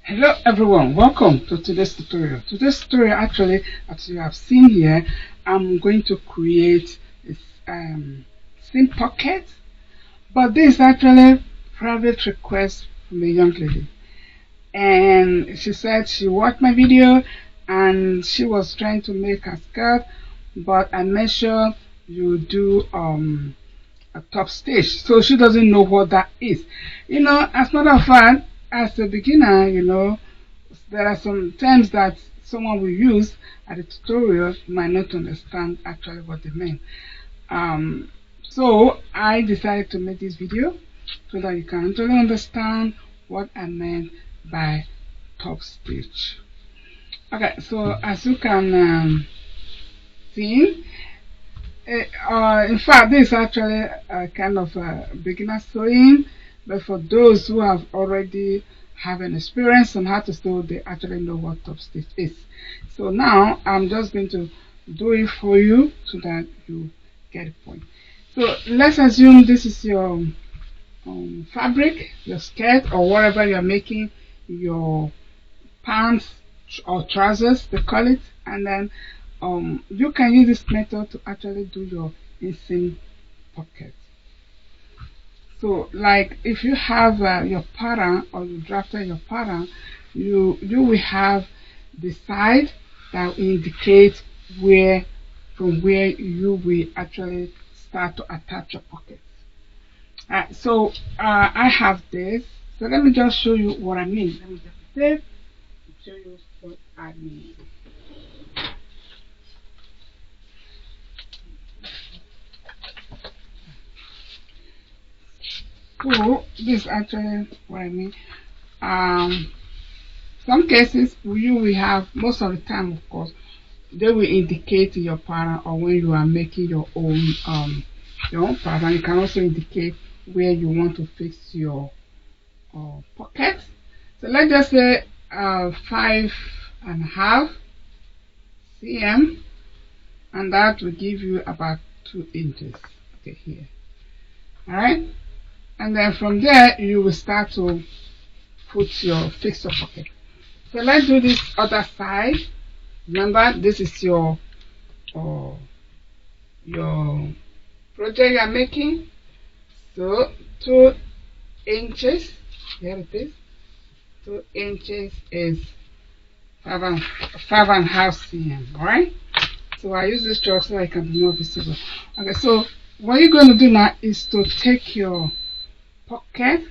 Hello everyone, welcome to today's tutorial. Today's tutorial, actually, as you have seen here, I'm going to create this seam pocket, but this is actually private request from a young lady, and she said she watched my video and she was trying to make a skirt, but I made sure you do a top stitch, so she doesn't know what that is. As a matter of fact, as a beginner, there are some terms that someone will use at a tutorial might not understand actually what they mean. So I decided to make this video so that you can actually understand what I meant by top stitch. Okay, so as you can see, in fact, this is actually a kind of a beginner sewing, but for those who have already have an experience on how to sew, they actually know what top stitch is. So now I'm just going to do it for you so that you get the point. So let's assume this is your fabric, your skirt, or whatever you're making, your pants or trousers, they call it, and then you can use this method to actually do your inseam pocket. So like if you have your pattern, or you drafted your pattern, you will have the side that will indicate from where you will actually start to attach your pocket. So I have this, so let me just show you what I mean. Let me just save and show you what I mean. So this is actually what I mean. Some cases you will have, most of the time of course, they will indicate your pattern, or when you are making your own pattern, you can also indicate where you want to fix your pocket. So let's just say 5.5 cm, and that will give you about 2 inches. Okay, here. Alright, and then from there you will start to fix your pocket. So let's do this other side. Remember, this is your project you are making. So 2 inches, here it is. 2 inches is 5.5 cm. All right. So I use this chalk so I can be more visible. Okay. So what you're going to do now is to take your pocket.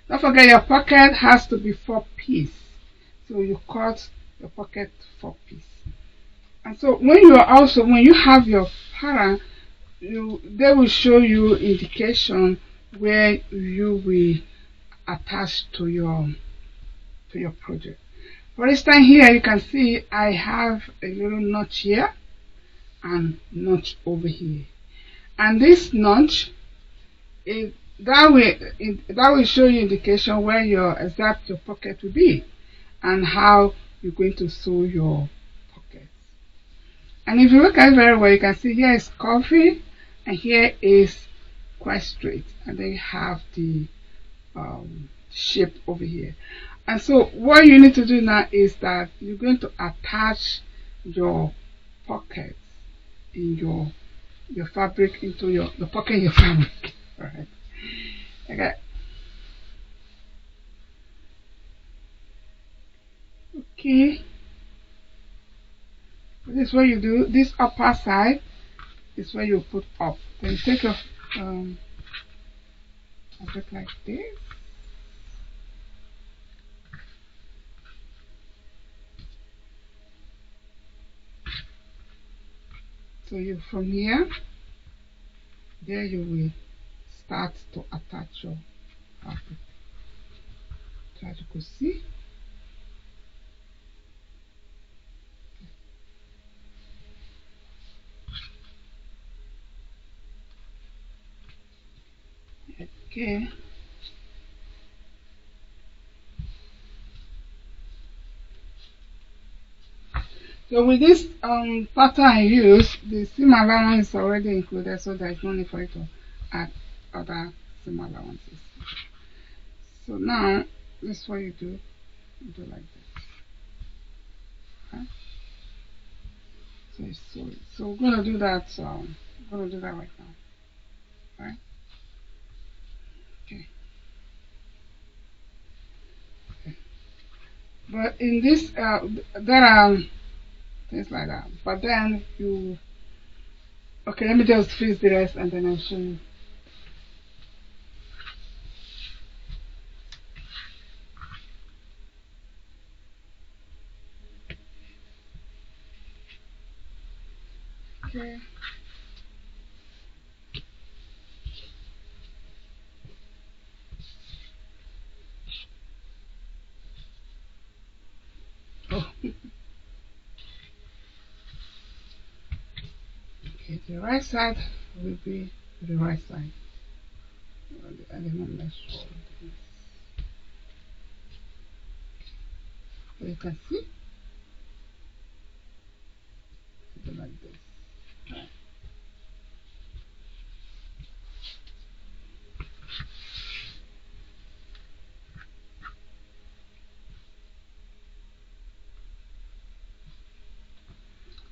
Don't forget, your pocket has to be 4 pieces. So you cut your pocket 4 pieces. And so when you have your pattern, they will show you indication where you will attach to your project. For instance, here you can see I have a little notch here and notch over here, and this notch that will show you indication where your pocket will be and how you're going to sew your pockets. And if you look at it very well, you can see here is curvy and here is quite straight, and then you have the shape over here. And so what you need to do now is that you're going to attach your pockets in your fabric into the pocket in your fabric. All right. Okay. Okay. This is what you do. This upper side is where you put up. Then you take your fabric like this. So from here, there you will start to attach your fabric. So as you can see, okay. So with this pattern I use, the seam allowance is already included, so there is no need for you to add other seam allowances. So now this is what you do. do like this. Okay? So it's sew it. So we're gonna do that. We're gonna do that right now. Right? Okay. Okay. But in this, there are things like that. But then you, okay, let me just fix the rest and then I'll show you. Okay. Oh. Okay, the right side will be the right side. The element mesh for this. So you can see, do like this. Right.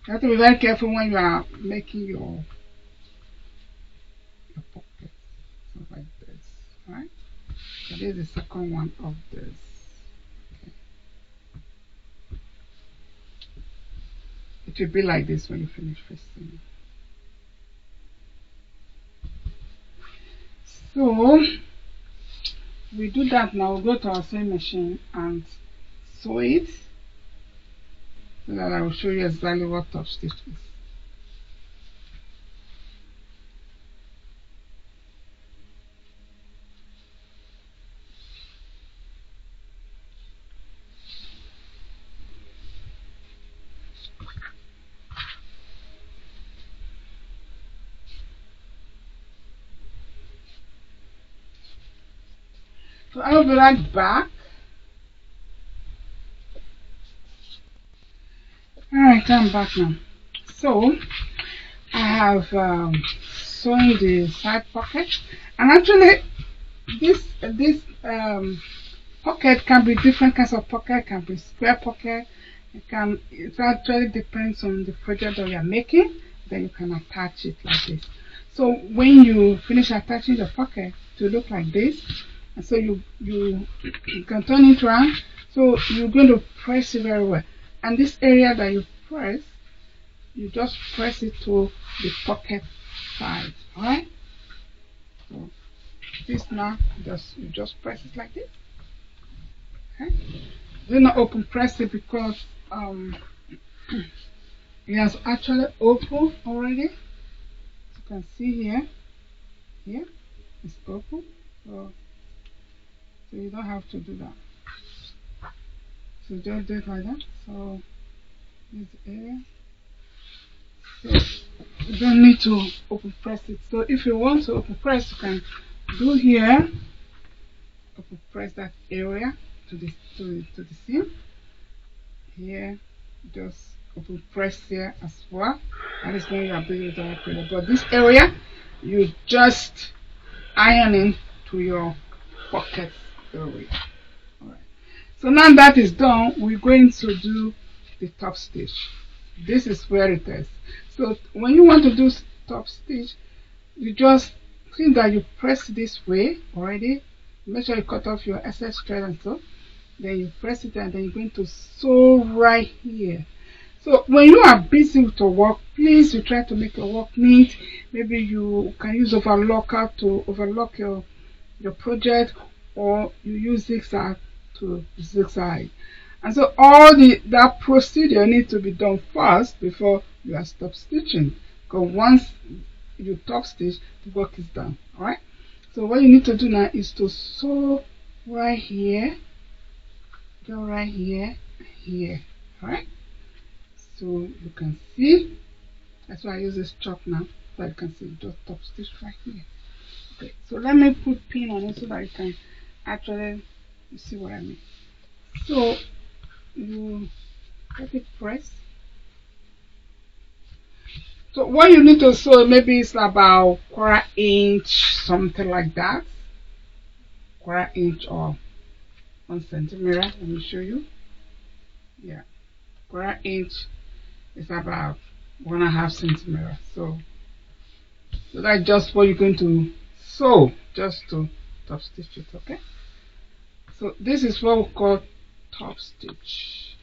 You have to be very careful when you are making your pocket. So like this, right? So this is the second one of this. Okay. It will be like this when you finish fixing it. So we do that now. We'll go to our sewing machine and sew it, so that I will show you exactly what top stitch is. So I will be right back. Alright, I'm back now. So I have sewn the side pocket, and actually this pocket can be different kinds of pocket. It can be square pocket. It actually depends on the project that you are making. Then you can attach it like this. So when you finish attaching the pocket to look like this, and so you can turn it around. So you're going to press it very well, and this area that you press, you just press it to the pocket side. Alright? So this now, you just press it like this. Okay? Do not open press it because it has actually opened already. As you can see here, it's open. So you don't have to do that. So just do it like that. So this area. So you don't need to open press it. So if you want to open press, you can do here. Open press that area to the seam. Here, just open press here as well. That is when you are building the operator. But this area, you just iron in to your pocket area. Alright. So now that is done, we're going to do the top stitch. This is where it is. So when you want to do top stitch, you just think that you press this way already. Make sure you cut off your excess thread and so. Then you press it and then you're going to sew right here. So when you are busy with your work, please you try to make your work neat. Maybe you can use overlocker to overlock your project, or you use zigzag to zigzag. And so all that procedure needs to be done first before you are stop stitching. Because once you top stitch, the work is done. Alright? So what you need to do now is to sew right here. Go right here, here. Alright? So you can see. That's why I use this chalk now, so you can see just top stitch right here. Okay, so let me put pin on it so that you can actually see what I mean. So you let it press. So what you need to sew, maybe it's about 1/4 inch, something like that. 1/4 inch or 1 centimeter. Let me show you. Yeah, 1/4 inch is about 1.5 centimeter. So that's just what you're going to sew, just to top stitch it. Okay, so this is what we call top stitch.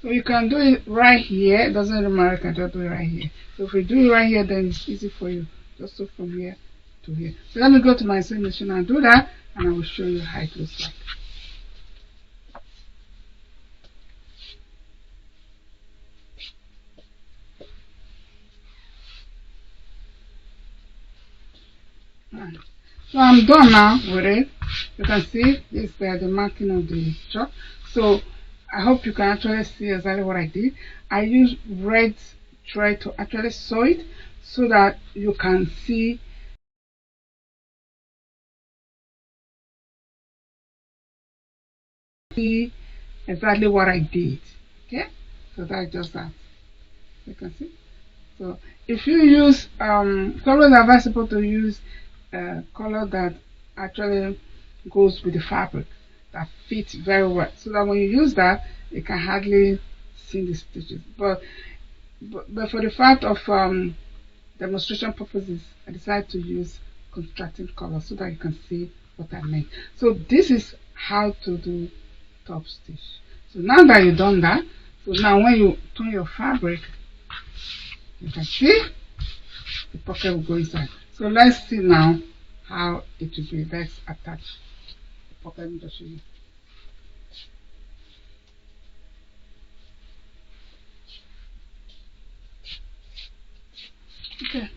So you can do it right here. It doesn't really matter. You can just do it right here. So if we do it right here, then it's easy for you. Just sew from here to here. So let me go to my sewing machine and do that, and I will show you how it looks like. Right. So I'm done now with it. You can see this the marking of the chalk. So I hope you can actually see exactly what I did. I used red thread to actually sew it so that you can see exactly what I did. Okay, so that's just that. You can see. So if you use it's always advisable to use color that actually goes with the fabric, that fits very well, so that when you use that, you can hardly see the stitches. But for the fact of demonstration purposes, I decided to use contrasting color so that you can see what I meant. So this is how to do top stitch. So now that you've done that, so now when you turn your fabric, you can see the pocket will go inside. So let's see now how it will be. Let's attach the pocket. Let me just show you. Okay,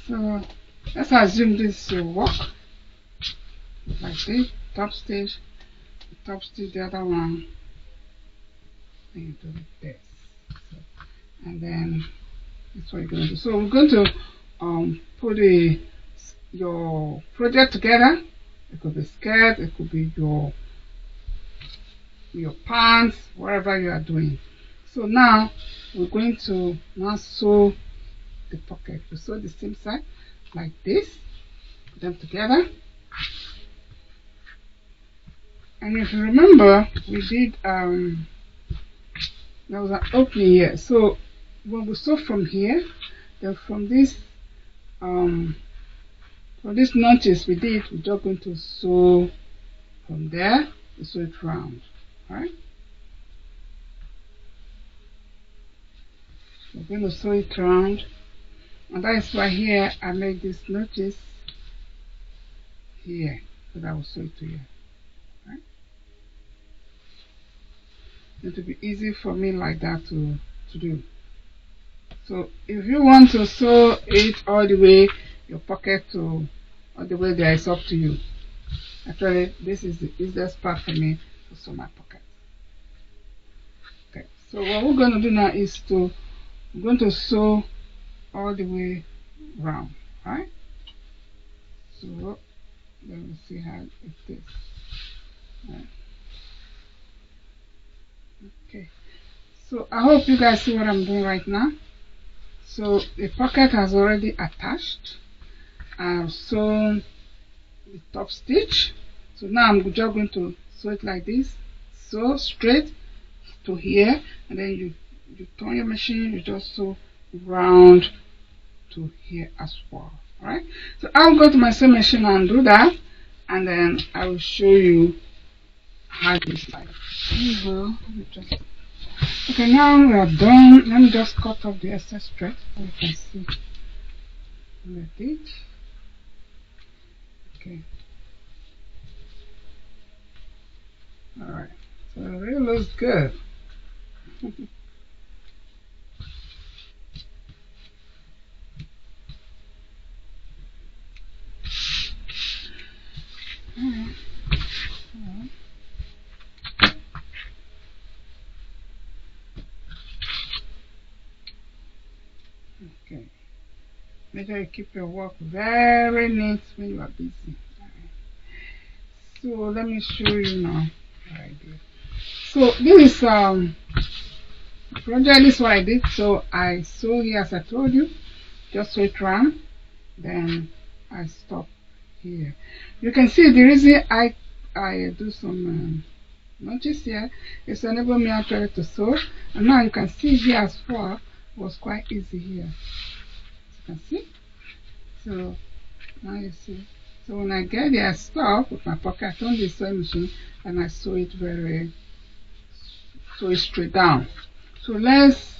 so let's assume this will work like this. Top stitch, the other one, and you do this. So, and then that's what you're going to do. So we're going to put your project together. It could be skirt, it could be your pants, whatever you are doing. So now we're going to now sew the pocket. We sew the same side like this, put them together. And if you remember, we did there was an opening here. So when we sew from here, then from this notches we did, we're just going to sew from there to sew it round. Alright? We're going to sew it round, and that is why here I make these notches here, so that I will sew it to here. Right? It will be easy for me like that to do. So if you want to sew it all the way, your pocket to all the way there, it's up to you. Actually, this is the easiest part for me to sew my pocket. Okay, so what we're going to do now is we're going to sew all the way round, right? So let me see how it is. Right. Okay, so I hope you guys see what I'm doing right now. So the pocket has already attached. I've sewn the top stitch. So now I'm just going to sew it like this, sew straight to here, and then you turn your machine, you just sew round to here as well. Alright, so I'll go to my sewing machine and do that, and then I will show you how it is like. Okay, now we are done. Let me just cut off the excess thread so you can see with it. Okay. Alright, so it really looks good. Okay. Make sure you keep your work very neat when you are busy. So let me show you now what I did. So this is project. This is what I did. So I sew here as I told you, just sew it round, then I stop here. You can see the reason I I do some notches here. It's enabled me actually to sew, and now you can see here as well. It was quite easy here. You can see. So now you see. So when I get there, I stop with my pocket. I turn the sewing machine and I sew it straight down. So let's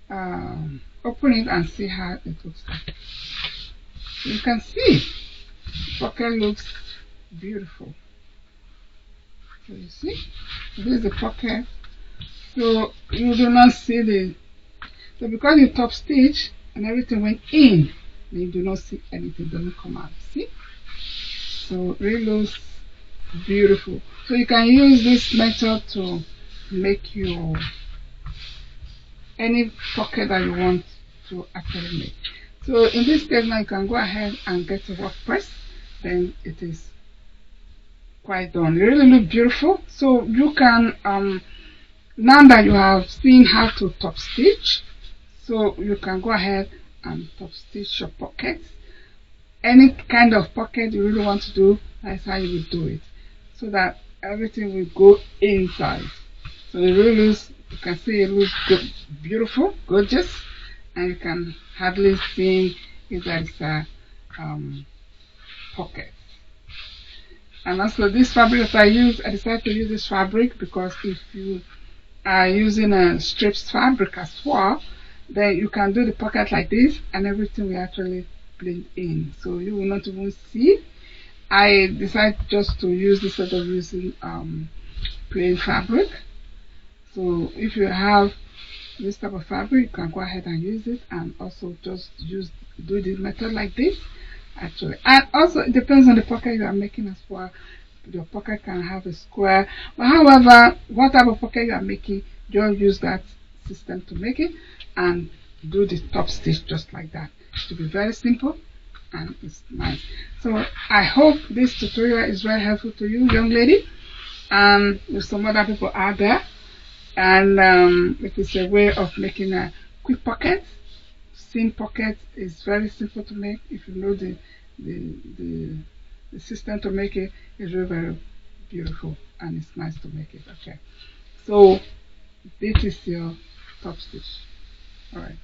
open it and see how it looks like. So you can see the pocket looks beautiful. So you see, this is the pocket. So you do not see so because you top stitch and everything went in, then you do not see anything, doesn't come out. See? So it really looks beautiful. So you can use this method to make your any pocket that you want to actually make. So in this case now you can go ahead and get a work press, then it is quite done. It really look beautiful. So you can now that you have seen how to top stitch, so you can go ahead and top stitch your pockets. Any kind of pocket you really want to do, that's how you will do it, so that everything will go inside. So it really looks, you can see it looks good, beautiful, gorgeous, and you can hardly see if there's a pocket. And also this fabric that I use, I decided to use this fabric because if you are using a strips fabric as well, then you can do the pocket like this and everything will actually blend in, so you will not even see. I decided just to use this instead of using plain fabric. So if you have this type of fabric, you can go ahead and use it, and also just do this method like this actually. And also it depends on the pocket you are making as well. Your pocket can have a square, but however, what type of pocket you are making, just use that system to make it and do the top stitch just like that. It will be very simple and it's nice. So I hope this tutorial is very helpful to you, young lady, and with some other people out there. And it is a way of making a quick pocket. Seam pocket is very simple to make. If you know the system to make it, is very, very beautiful and it's nice to make it. Okay, so this is your top stitch. All right.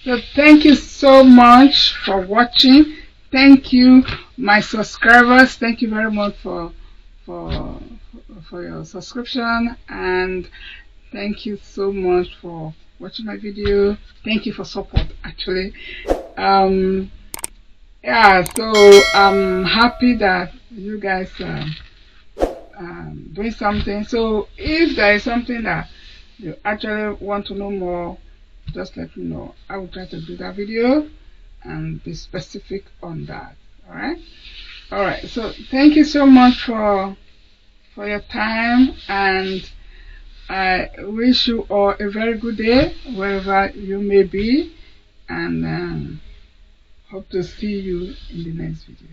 So thank you so much for watching. Thank you, my subscribers. Thank you very much for your subscription, and thank you so much for watching my video. Thank you for support actually. Yeah, so I'm happy that you guys doing something. So if there is something that you actually want to know more, just let me know. I will try to do that video and be specific on that. All right, so thank you so much for your time, and I wish you all a very good day wherever you may be, and hope to see you in the next video.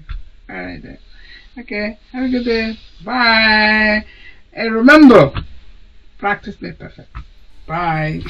All right then. Okay, have a good day. Bye. And remember, practice makes perfect. Bye.